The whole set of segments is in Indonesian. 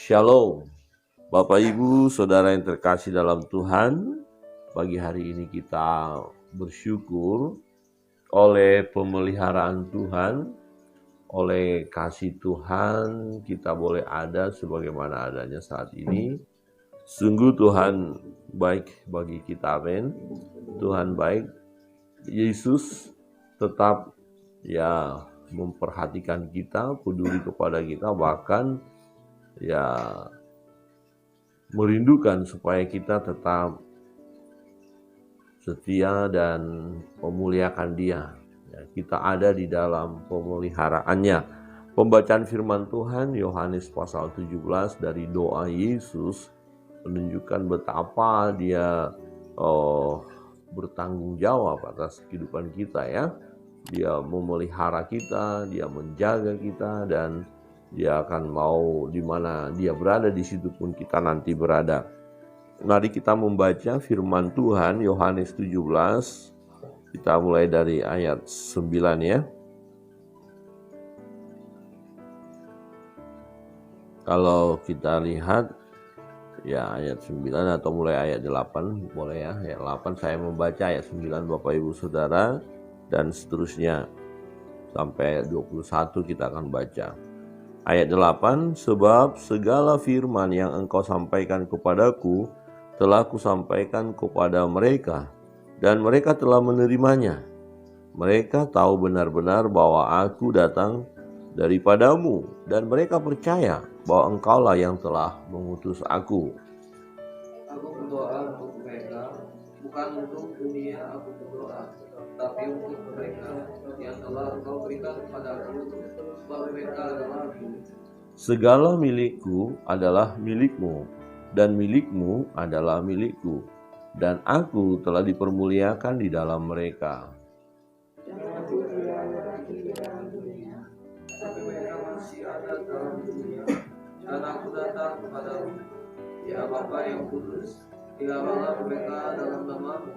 Shalom, Bapak Ibu, Saudara yang terkasih dalam Tuhan. Pagi hari ini kita bersyukur oleh pemeliharaan Tuhan, oleh kasih Tuhan kita boleh ada sebagaimana adanya saat ini. Sungguh Tuhan baik bagi kita, amin. Tuhan baik, Yesus tetap memperhatikan kita, peduli kepada kita, bahkan merindukan supaya kita tetap setia dan memuliakan Dia. Kita ada di dalam pemeliharaannya. Pembacaan firman Tuhan Yohanes pasal 17 dari doa Yesus menunjukkan betapa Dia bertanggung jawab atas kehidupan kita ya. Dia memelihara kita, Dia menjaga kita, dan Dia akan mau di mana Dia berada, di situ pun kita nanti berada. Mari kita membaca firman Tuhan Yohanes 17. Kita mulai dari ayat 9 ya. Kalau kita lihat ayat 9 atau mulai ayat 8 boleh ya. Ayat 8 saya membaca, ayat 9 Bapak Ibu Saudara, dan seterusnya sampai 21 kita akan baca. Ayat 8, sebab segala firman yang engkau sampaikan kepadaku telah kusampaikan kepada mereka, dan mereka telah menerimanya. Mereka tahu benar-benar bahwa aku datang daripadamu, dan mereka percaya bahwa engkaulah yang telah mengutus aku. Aku berdoa untuk mereka, bukan untuk dunia aku berdoa, tapi untuk mereka yang telah engkau berikan kepadaku, sebab mereka adalah milik. Segala milikku adalah milikmu, dan milikmu adalah milikku, dan aku telah dipermuliakan di dalam mereka. Jangan aku tidak ada di dalam dunia, tapi mereka masih ada dalam dunia, dan aku datang kepadamu. Ya Bapa yang kudus, dilawalah mereka dalam namamu,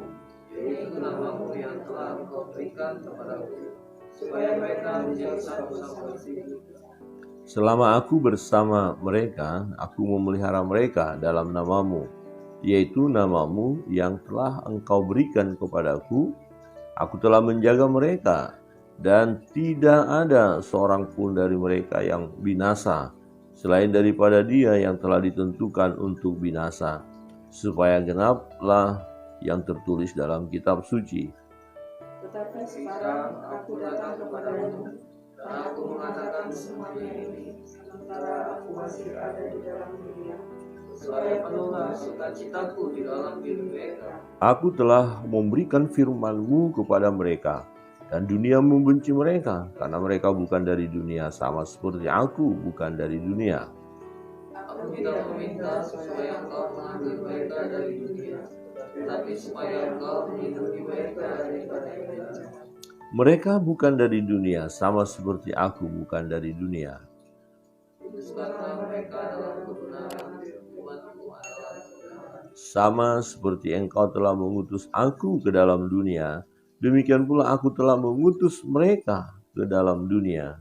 yaitu namamu yang telah engkau berikan kepadaku, supaya mereka menjadi satu sama situ. Selama aku bersama mereka, aku memelihara mereka dalam namamu, yaitu namamu yang telah engkau berikan kepadaku. Aku telah menjaga mereka, dan tidak ada seorang pun dari mereka yang binasa, selain daripada dia yang telah ditentukan untuk binasa, supaya genaplah yang tertulis dalam kitab suci. Tetapi sekarang aku datang kepadamu, dan aku mengatakan semuanya ini sementara aku masih ada di dalam dunia, supaya penuhlah sukacitaku di dalam diri mereka. Aku telah memberikan firman-Mu kepada mereka, dan dunia membenci mereka, karena mereka bukan dari dunia, sama seperti aku bukan dari dunia. Aku tidak meminta supaya engkau mengambil mereka dari dunia, tetapi supaya engkau melindungi mereka daripada dunia. Mereka bukan dari dunia, sama seperti aku bukan dari dunia. Kuduskanlah mereka dalam kebenaran, firman-Mu adalah kebenaran. Sama seperti Engkau telah mengutus aku ke dalam dunia, demikian pula aku telah mengutus mereka ke dalam dunia.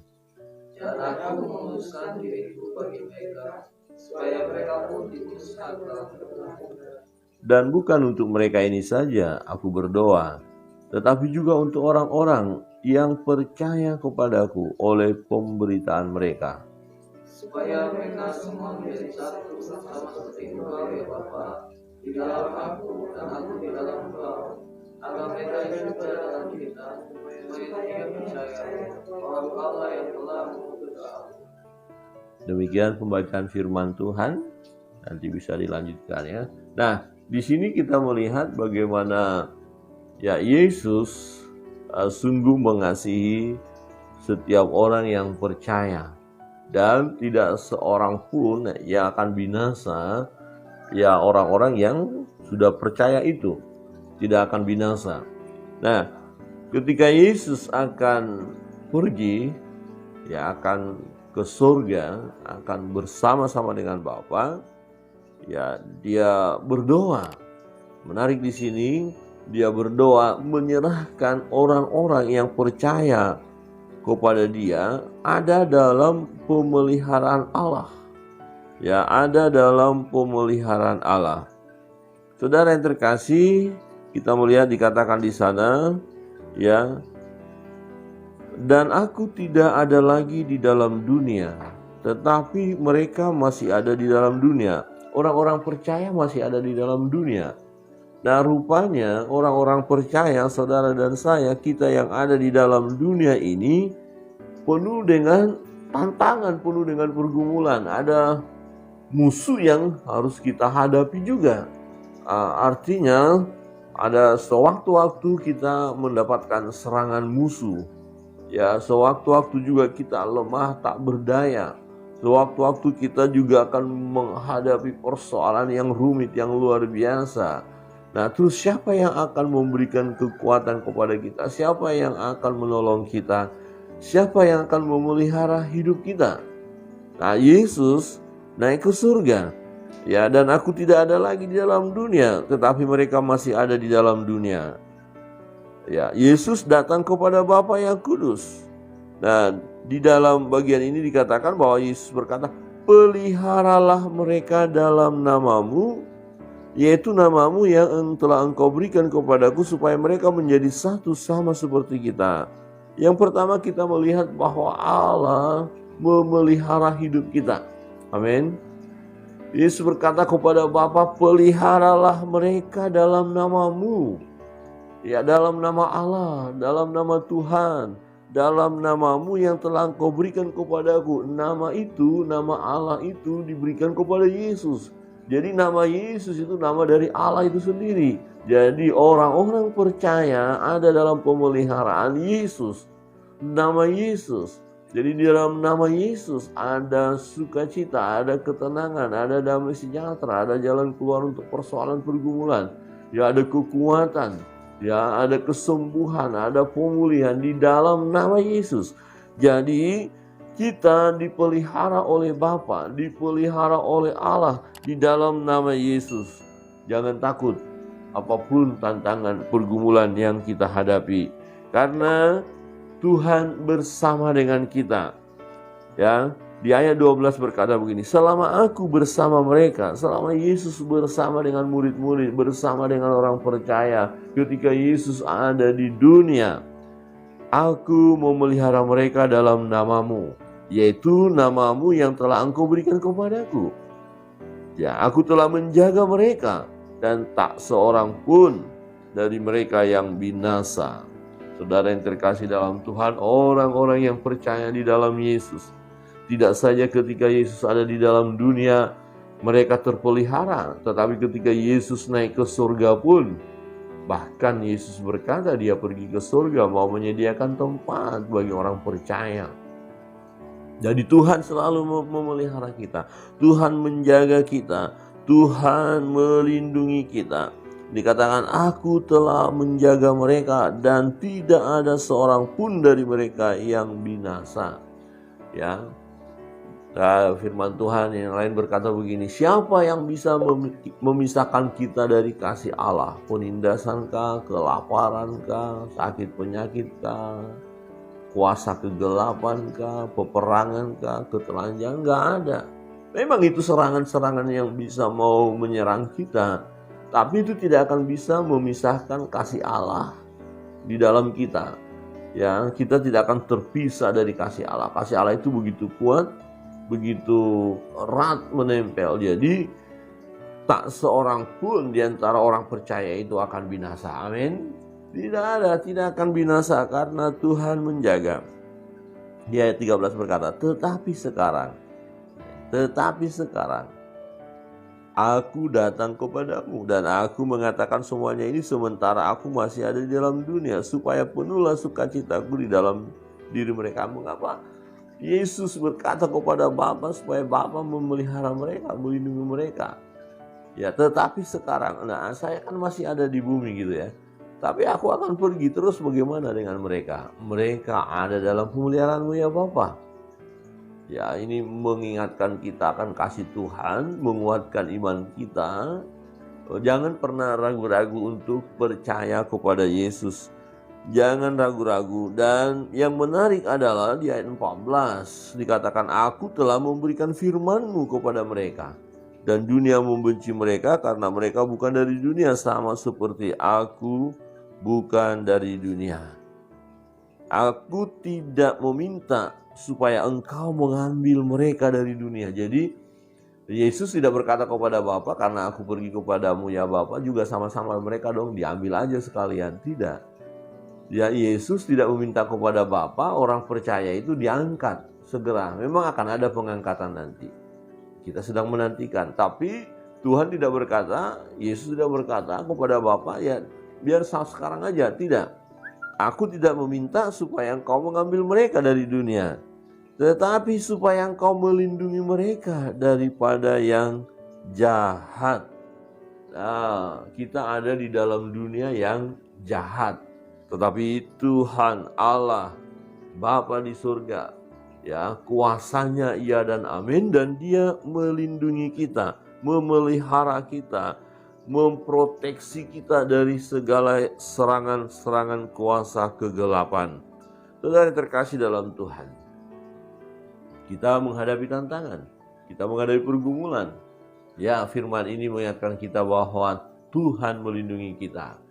Dan aku menguduskan diriku bagi mereka, supaya mereka pun dikuduskan dalam kebenaran. Dan bukan untuk mereka ini saja aku berdoa, tetapi juga untuk orang-orang yang percaya kepadaku oleh pemberitaan mereka, supaya mereka semua menjadi satu sama seperti Engkau ya Bapa, di dalam aku dan aku di dalam Engkau, agar mereka juga dalam kita, supaya dia percaya bahwa Engkaulah yang telah mengutus aku. Demikian pembacaan firman Tuhan. Nanti bisa dilanjutkan ya. Nah, di sini kita melihat bagaimana Yesus sungguh mengasihi setiap orang yang percaya, dan tidak seorang pun yang akan binasa. Orang-orang yang sudah percaya itu tidak akan binasa. Nah, ketika Yesus akan pergi, akan ke surga, akan bersama-sama dengan Bapa, dia berdoa. Menarik di sini, dia berdoa menyerahkan orang-orang yang percaya kepada dia ada dalam pemeliharaan Allah. ya ada dalam pemeliharaan Allah. Saudara yang terkasih, kita melihat dikatakan di sana, ya, dan aku tidak ada lagi di dalam dunia, tetapi mereka masih ada di dalam dunia. Orang-orang percaya masih ada di dalam dunia. Nah, rupanya orang-orang percaya, saudara dan saya, kita yang ada di dalam dunia ini penuh dengan tantangan, penuh dengan pergumulan. Ada musuh yang harus kita hadapi juga. Artinya ada sewaktu-waktu kita mendapatkan serangan musuh. Ya, sewaktu-waktu juga kita lemah tak berdaya. Sewaktu-waktu kita juga akan menghadapi persoalan yang rumit, yang luar biasa. Nah, terus siapa yang akan memberikan kekuatan kepada kita? Siapa yang akan menolong kita? Siapa yang akan memelihara hidup kita? Nah, Yesus naik ke surga. Ya, dan aku tidak ada lagi di dalam dunia, tetapi mereka masih ada di dalam dunia. Ya, Yesus datang kepada Bapa yang kudus. Nah, di dalam bagian ini dikatakan bahwa Yesus berkata, peliharalah mereka dalam namamu, yaitu namamu yang telah engkau berikan kepadaku, supaya mereka menjadi satu sama seperti kita. Yang pertama, kita melihat bahwa Allah memelihara hidup kita. Amin. Yesus berkata kepada Bapa, peliharalah mereka dalam namamu. Ya, dalam nama Allah, dalam nama Tuhan, dalam namamu yang telah engkau berikan kepadaku. Nama itu, nama Allah itu diberikan kepada Yesus. Jadi nama Yesus itu nama dari Allah itu sendiri. Jadi orang-orang percaya ada dalam pemeliharaan Yesus. Nama Yesus. Jadi di dalam nama Yesus ada sukacita, ada ketenangan, ada damai sejahtera, ada jalan keluar untuk persoalan pergumulan. Ya, ada kekuatan, ya, ada kesembuhan, ada pemulihan di dalam nama Yesus. Jadi kita dipelihara oleh Bapa, dipelihara oleh Allah di dalam nama Yesus. Jangan takut apapun tantangan pergumulan yang kita hadapi, karena Tuhan bersama dengan kita. Ya, di ayat 12 berkata begini, selama aku bersama mereka, selama Yesus bersama dengan murid-murid, bersama dengan orang percaya, ketika Yesus ada di dunia, aku memelihara mereka dalam namamu, yaitu namamu yang telah engkau berikan kepadaku. Ya, aku telah menjaga mereka, dan tak seorang pun dari mereka yang binasa. Saudara yang terkasih dalam Tuhan, orang-orang yang percaya di dalam Yesus, tidak saja ketika Yesus ada di dalam dunia mereka terpelihara, tetapi ketika Yesus naik ke surga pun, bahkan Yesus berkata dia pergi ke surga mau menyediakan tempat bagi orang percaya. Jadi Tuhan selalu memelihara kita, Tuhan menjaga kita, Tuhan melindungi kita. Dikatakan, aku telah menjaga mereka dan tidak ada seorang pun dari mereka yang binasa. Ya, firman Tuhan yang lain berkata begini, siapa yang bisa memisahkan kita dari kasih Allah? Penindasankah, kelaparankah, sakit penyakitkah, kuasa kegelapankah, peperangankah, ketelanjangan? Enggak ada. Memang itu serangan-serangan yang bisa mau menyerang kita, tapi itu tidak akan bisa memisahkan kasih Allah di dalam kita. Ya, kita tidak akan terpisah dari kasih Allah. Kasih Allah itu begitu kuat, begitu erat menempel. Jadi tak seorang pun di antara orang percaya itu akan binasa. Amin. Tidak akan binasa karena Tuhan menjaga. Di ayat 13 berkata, tetapi sekarang aku datang kepadamu dan aku mengatakan semuanya ini sementara aku masih ada di dalam dunia, supaya penuhlah sukacitaku di dalam diri mereka. Mengapa? Yesus berkata kepada Bapa supaya Bapa memelihara mereka, melindungi mereka. Ya, tetapi sekarang, nah saya kan masih ada di bumi gitu ya. Tapi aku akan pergi, terus bagaimana dengan mereka? Mereka ada dalam pemeliharaanmu ya Bapa. Ya, ini mengingatkan kita akan kasih Tuhan, menguatkan iman kita. Jangan pernah ragu-ragu untuk percaya kepada Yesus. Jangan ragu-ragu. Dan yang menarik adalah di ayat 14 dikatakan, aku telah memberikan firman-Mu kepada mereka, dan dunia membenci mereka karena mereka bukan dari dunia, sama seperti aku bukan dari dunia. Aku tidak meminta supaya engkau mengambil mereka dari dunia. Jadi Yesus tidak berkata kepada Bapa, karena aku pergi kepadamu ya Bapa, juga sama-sama mereka dong diambil aja sekalian. Tidak. Ya, Yesus tidak meminta kepada Bapa orang percaya itu diangkat segera. Memang akan ada pengangkatan nanti. Kita sedang menantikan. Tapi Tuhan tidak berkata, Yesus tidak berkata kepada Bapa, ya biar sekarang aja. Tidak. Aku tidak meminta supaya engkau mengambil mereka dari dunia, tetapi supaya engkau melindungi mereka daripada yang jahat. Nah, kita ada di dalam dunia yang jahat. Tetapi Tuhan Allah, Bapa di surga, ya, kuasanya iya dan amin, dan Dia melindungi kita, memelihara kita, memproteksi kita dari segala serangan-serangan kuasa kegelapan. Saudara terkasih dalam Tuhan, kita menghadapi tantangan, kita menghadapi pergumulan. Ya, firman ini mengingatkan kita bahwa Tuhan melindungi kita.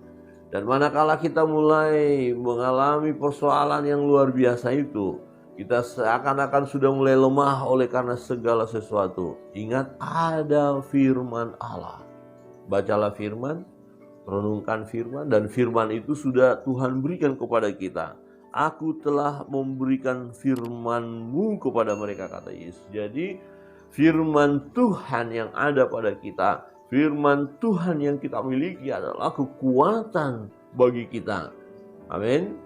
Dan manakala kita mulai mengalami persoalan yang luar biasa itu, kita seakan-akan sudah mulai lemah oleh karena segala sesuatu. Ingat, ada firman Allah. Bacalah firman, renungkan firman, dan firman itu sudah Tuhan berikan kepada kita. Aku telah memberikan firman-Mu kepada mereka, kata Yesus. Jadi firman Tuhan yang ada pada kita, firman Tuhan yang kita miliki adalah kekuatan bagi kita. Amin.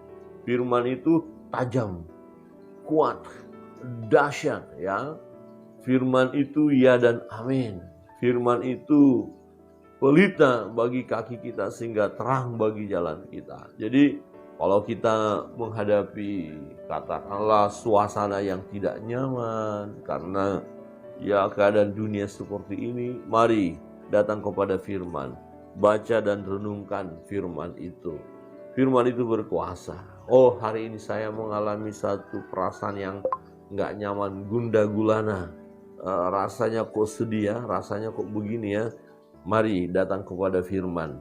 Firman itu tajam, kuat, dahsyat, ya. Firman itu ya dan amin. Firman itu pelita bagi kaki kita sehingga terang bagi jalan kita. Jadi kalau kita menghadapi katakanlah suasana yang tidak nyaman karena ya keadaan dunia seperti ini, mari datang kepada firman. Baca dan renungkan firman itu. Firman itu berkuasa. Oh, hari ini saya mengalami satu perasaan yang gak nyaman, gundah gulana. Rasanya kok sedih ya, rasanya kok begini ya. Mari datang kepada firman.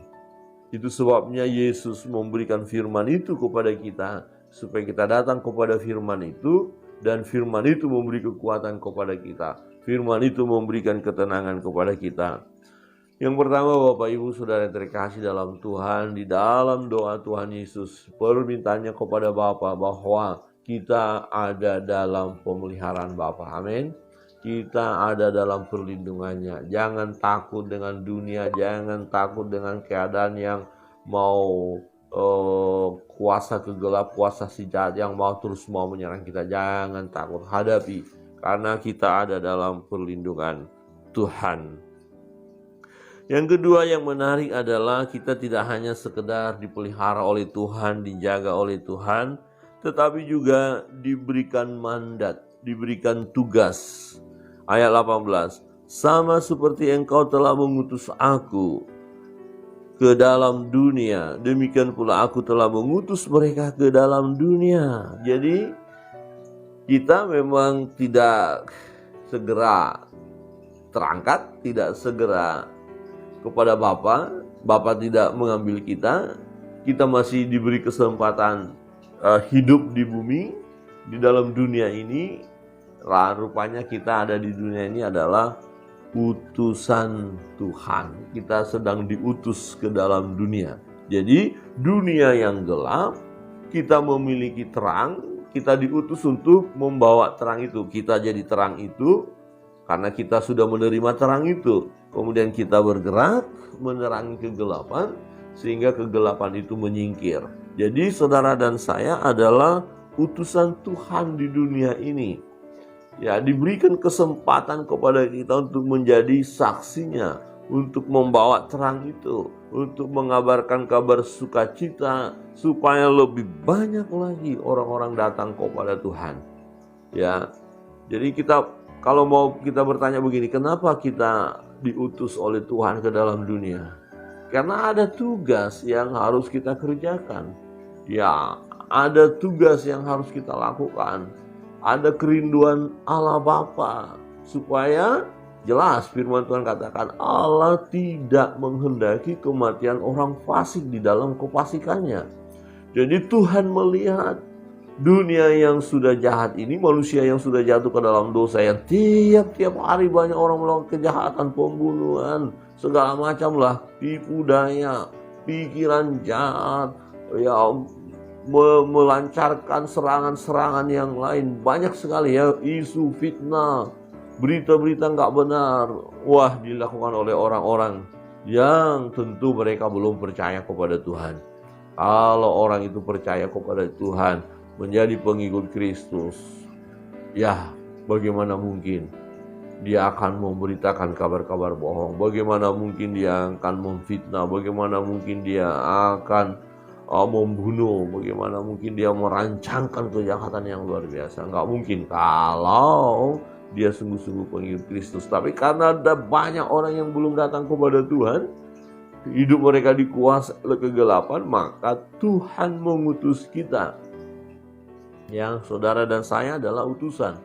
Itu sebabnya Yesus memberikan firman itu kepada kita, supaya kita datang kepada firman itu, dan firman itu memberi kekuatan kepada kita. Firman itu memberikan ketenangan kepada kita. Yang pertama, Bapak Ibu Saudara yang terkasih dalam Tuhan, di dalam doa Tuhan Yesus, permintaannya kepada Bapa bahwa kita ada dalam pemeliharaan Bapa. Amin. Kita ada dalam perlindungannya. Jangan takut dengan dunia, jangan takut dengan keadaan yang mau kuasa kegelap, kuasa si jahat yang mau menyerang kita. Jangan takut, hadapi, karena kita ada dalam perlindungan Tuhan. Yang kedua yang menarik adalah kita tidak hanya sekedar dipelihara oleh Tuhan, dijaga oleh Tuhan, tetapi juga diberikan mandat, diberikan tugas. Ayat 18, sama seperti engkau telah mengutus aku ke dalam dunia, demikian pula aku telah mengutus mereka ke dalam dunia. Jadi kita memang tidak segera terangkat, tidak segera kepada Bapa. Bapa tidak mengambil kita. Kita masih diberi kesempatan hidup di bumi, di dalam dunia ini. Rupanya kita ada di dunia ini adalah utusan Tuhan. Kita sedang diutus ke dalam dunia. Jadi dunia yang gelap, kita memiliki terang, kita diutus untuk membawa terang itu. Kita jadi terang itu karena kita sudah menerima terang itu. Kemudian kita bergerak menerangi kegelapan sehingga kegelapan itu menyingkir. Jadi saudara dan saya adalah utusan Tuhan di dunia ini. Ya, diberikan kesempatan kepada kita untuk menjadi saksinya, untuk membawa terang itu, untuk mengabarkan kabar sukacita supaya lebih banyak lagi orang-orang datang kepada Tuhan. Ya. Jadi kalau mau kita bertanya begini, kenapa kita diutus oleh Tuhan ke dalam dunia? Karena ada tugas yang harus kita kerjakan. Ya, ada tugas yang harus kita lakukan. Ada kerinduan Allah Bapa supaya jelas firman Tuhan katakan Allah tidak menghendaki kematian orang fasik di dalam kefasikannya. Jadi Tuhan melihat dunia yang sudah jahat ini, manusia yang sudah jatuh ke dalam dosa yang tiap-tiap hari banyak orang melakukan kejahatan, pembunuhan, segala macam lah, tipu daya, pikiran jahat, ya melancarkan serangan-serangan yang lain. Banyak sekali ya isu fitnah, berita-berita nggak benar. Wah, dilakukan oleh orang-orang yang tentu mereka belum percaya kepada Tuhan. Kalau orang itu percaya kepada Tuhan, menjadi pengikut Kristus, ya bagaimana mungkin dia akan memberitakan kabar-kabar bohong? Bagaimana mungkin dia akan memfitnah? Bagaimana mungkin dia akan membunuh? Bagaimana mungkin dia merancangkan kejahatan yang luar biasa? Nggak mungkin kalau dia sungguh-sungguh pengikut Kristus. Tapi karena ada banyak orang yang belum datang kepada Tuhan, hidup mereka dikuasai oleh kegelapan, maka Tuhan mengutus kita. Yang saudara dan saya adalah utusan.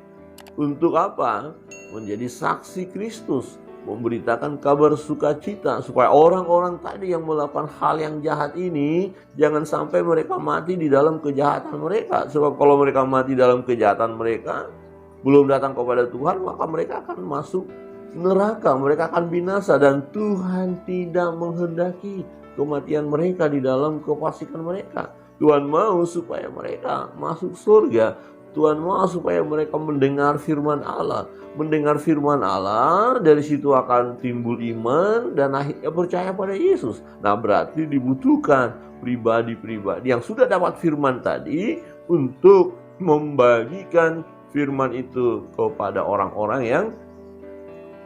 Untuk apa? Menjadi saksi Kristus, memberitakan kabar sukacita supaya orang-orang tadi yang melakukan hal yang jahat ini jangan sampai mereka mati di dalam kejahatan mereka. Sebab kalau mereka mati dalam kejahatan mereka, belum datang kepada Tuhan, maka mereka akan masuk neraka, mereka akan binasa, dan Tuhan tidak menghendaki kematian mereka di dalam kefasikan mereka. Tuhan mau supaya mereka masuk surga. Tuhan mau supaya mereka mendengar firman Allah. Mendengar firman Allah, dari situ akan timbul iman dan akhirnya percaya pada Yesus. Nah, berarti dibutuhkan pribadi-pribadi yang sudah dapat firman tadi untuk membagikan firman itu kepada orang-orang yang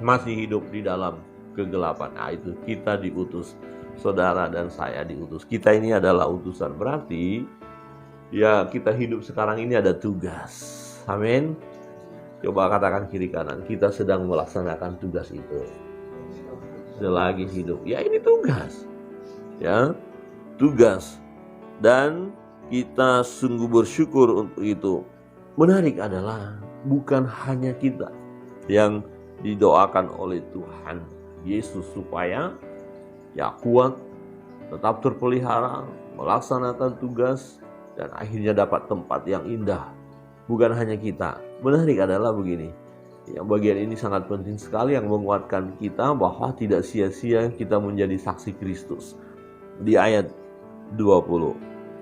masih hidup di dalam kegelapan. Nah, itu kita diutus. Saudara dan saya diutus. Kita ini adalah utusan. Berarti ya kita hidup sekarang ini ada tugas. Amin. Coba katakan kiri kanan, kita sedang melaksanakan tugas itu. Selagi hidup, ya ini tugas. Ya, tugas. Dan kita sungguh bersyukur untuk itu. Menarik adalah bukan hanya kita yang didoakan oleh Tuhan Yesus supaya ya kuat, tetap terpelihara, melaksanakan tugas, dan akhirnya dapat tempat yang indah. Bukan hanya kita. Menarik adalah begini, yang bagian ini sangat penting sekali yang menguatkan kita bahwa tidak sia-sia kita menjadi saksi Kristus. Di ayat 20,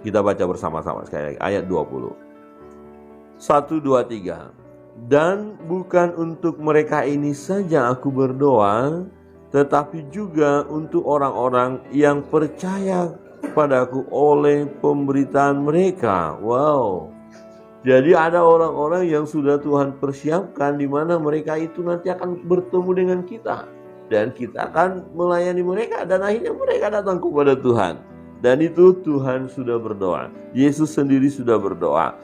kita baca bersama-sama sekali lagi, ayat 20. 1, 2, 3. Dan bukan untuk mereka ini saja aku berdoa, tetapi juga untuk orang-orang yang percaya kepadaku oleh pemberitaan mereka. Wow. Jadi ada orang-orang yang sudah Tuhan persiapkan, di mana mereka itu nanti akan bertemu dengan kita. Dan kita akan melayani mereka, dan akhirnya mereka datang kepada Tuhan. Dan itu Tuhan sudah berdoa. Yesus sendiri sudah berdoa.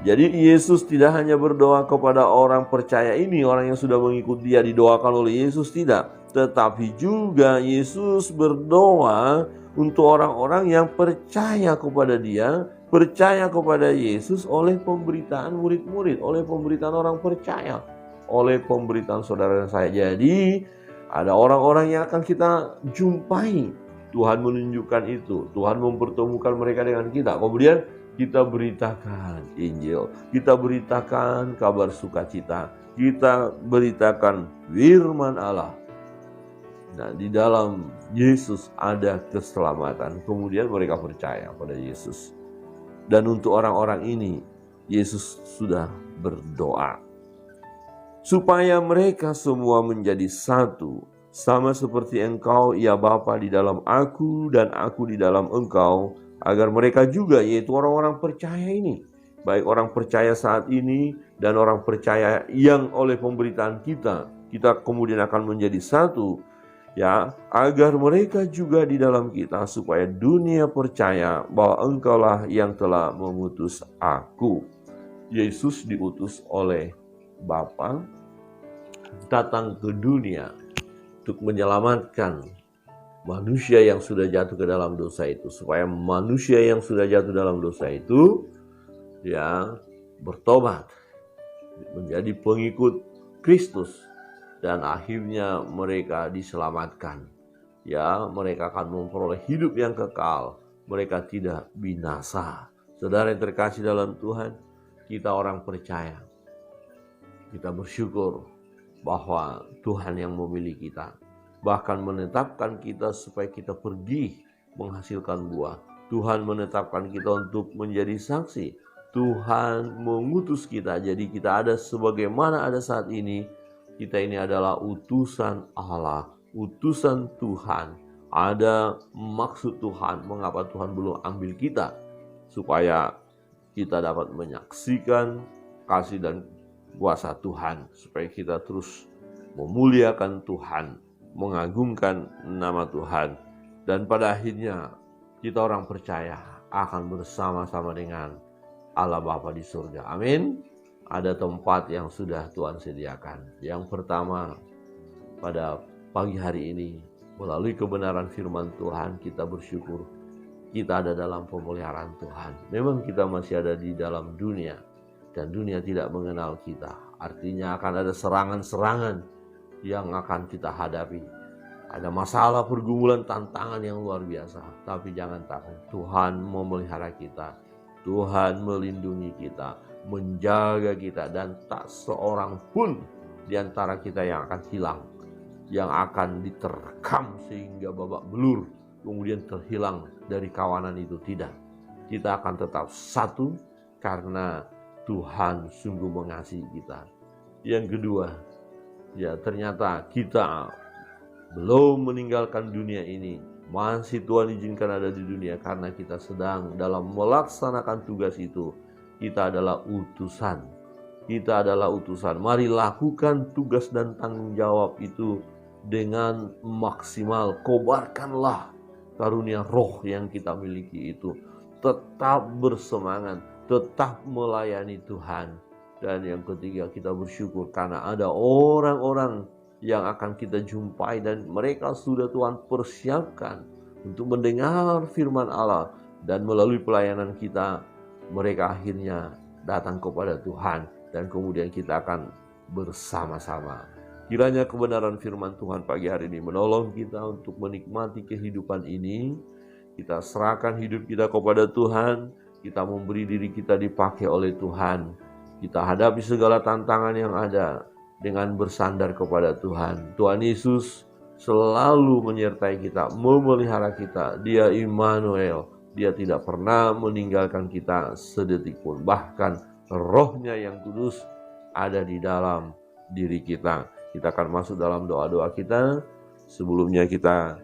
Jadi Yesus tidak hanya berdoa kepada orang percaya ini, orang yang sudah mengikut dia didoakan oleh Yesus, tidak. Tetapi juga Yesus berdoa untuk orang-orang yang percaya kepada dia, percaya kepada Yesus oleh pemberitaan murid-murid, oleh pemberitaan orang percaya, oleh pemberitaan saudara dan saya. Jadi ada orang-orang yang akan kita jumpai. Tuhan menunjukkan itu, Tuhan mempertemukan mereka dengan kita. Kemudian kita beritakan Injil, kita beritakan kabar sukacita, kita beritakan firman Allah. Nah, di dalam Yesus ada keselamatan. Kemudian mereka percaya pada Yesus. Dan untuk orang-orang ini, Yesus sudah berdoa supaya mereka semua menjadi satu, sama seperti Engkau, ya Bapa, di dalam aku dan aku di dalam Engkau, agar mereka juga, yaitu orang-orang percaya ini, baik orang percaya saat ini dan orang percaya yang oleh pemberitaan kita kemudian akan menjadi satu, ya, agar mereka juga di dalam kita, supaya dunia percaya bahwa Engkaulah yang telah mengutus aku. Yesus diutus oleh Bapa datang ke dunia untuk menyelamatkan manusia yang sudah jatuh ke dalam dosa itu, supaya manusia yang sudah jatuh dalam dosa itu ya bertobat, menjadi pengikut Kristus, dan akhirnya mereka diselamatkan. Ya, mereka akan memperoleh hidup yang kekal, mereka tidak binasa. Saudara yang terkasih dalam Tuhan, kita orang percaya, kita bersyukur bahwa Tuhan yang memilih kita, bahkan menetapkan kita supaya kita pergi menghasilkan buah. Tuhan menetapkan kita untuk menjadi saksi. Tuhan mengutus kita, jadi kita ada sebagaimana ada saat ini. Kita ini adalah utusan Allah, utusan Tuhan. Ada maksud Tuhan, mengapa Tuhan belum ambil kita, supaya kita dapat menyaksikan kasih dan kuasa Tuhan, supaya kita terus memuliakan Tuhan, mengagungkan nama Tuhan, dan pada akhirnya kita orang percaya akan bersama-sama dengan Allah Bapa di surga. Amin. Ada tempat yang sudah Tuhan sediakan. Yang pertama, pada pagi hari ini, melalui kebenaran firman Tuhan, kita bersyukur kita ada dalam pemeliharaan Tuhan. Memang kita masih ada di dalam dunia, dan dunia tidak mengenal kita. Artinya akan ada serangan-serangan yang akan kita hadapi. Ada masalah, pergumulan, tantangan yang luar biasa. Tapi jangan takut, Tuhan memelihara kita, Tuhan melindungi kita, menjaga kita, dan tak seorang pun di antara kita yang akan hilang, yang akan diterkam sehingga babak belur, kemudian terhilang dari kawanan itu. Tidak, kita akan tetap satu karena Tuhan sungguh mengasihi kita. Yang kedua, ya ternyata kita belum meninggalkan dunia ini. Masih Tuhan izinkan ada di dunia karena kita sedang dalam melaksanakan tugas itu. Kita adalah utusan. Kita adalah utusan. Mari lakukan tugas dan tanggung jawab itu dengan maksimal. Kobarkanlah karunia roh yang kita miliki itu. Tetap bersemangat, tetap melayani Tuhan. Dan yang ketiga, kita bersyukur karena ada orang-orang yang akan kita jumpai dan mereka sudah Tuhan persiapkan untuk mendengar firman Allah, dan melalui pelayanan kita mereka akhirnya datang kepada Tuhan, dan kemudian kita akan bersama-sama. Kiranya kebenaran firman Tuhan pagi hari ini menolong kita untuk menikmati kehidupan ini. Kita serahkan hidup kita kepada Tuhan, kita memberi diri kita dipakai oleh Tuhan. Kita hadapi segala tantangan yang ada dengan bersandar kepada Tuhan. Tuhan Yesus selalu menyertai kita, memelihara kita. Dia Immanuel, Dia tidak pernah meninggalkan kita sedetik pun. Bahkan Roh-Nya yang kudus ada di dalam diri kita. Kita akan masuk dalam doa-doa kita. Sebelumnya kita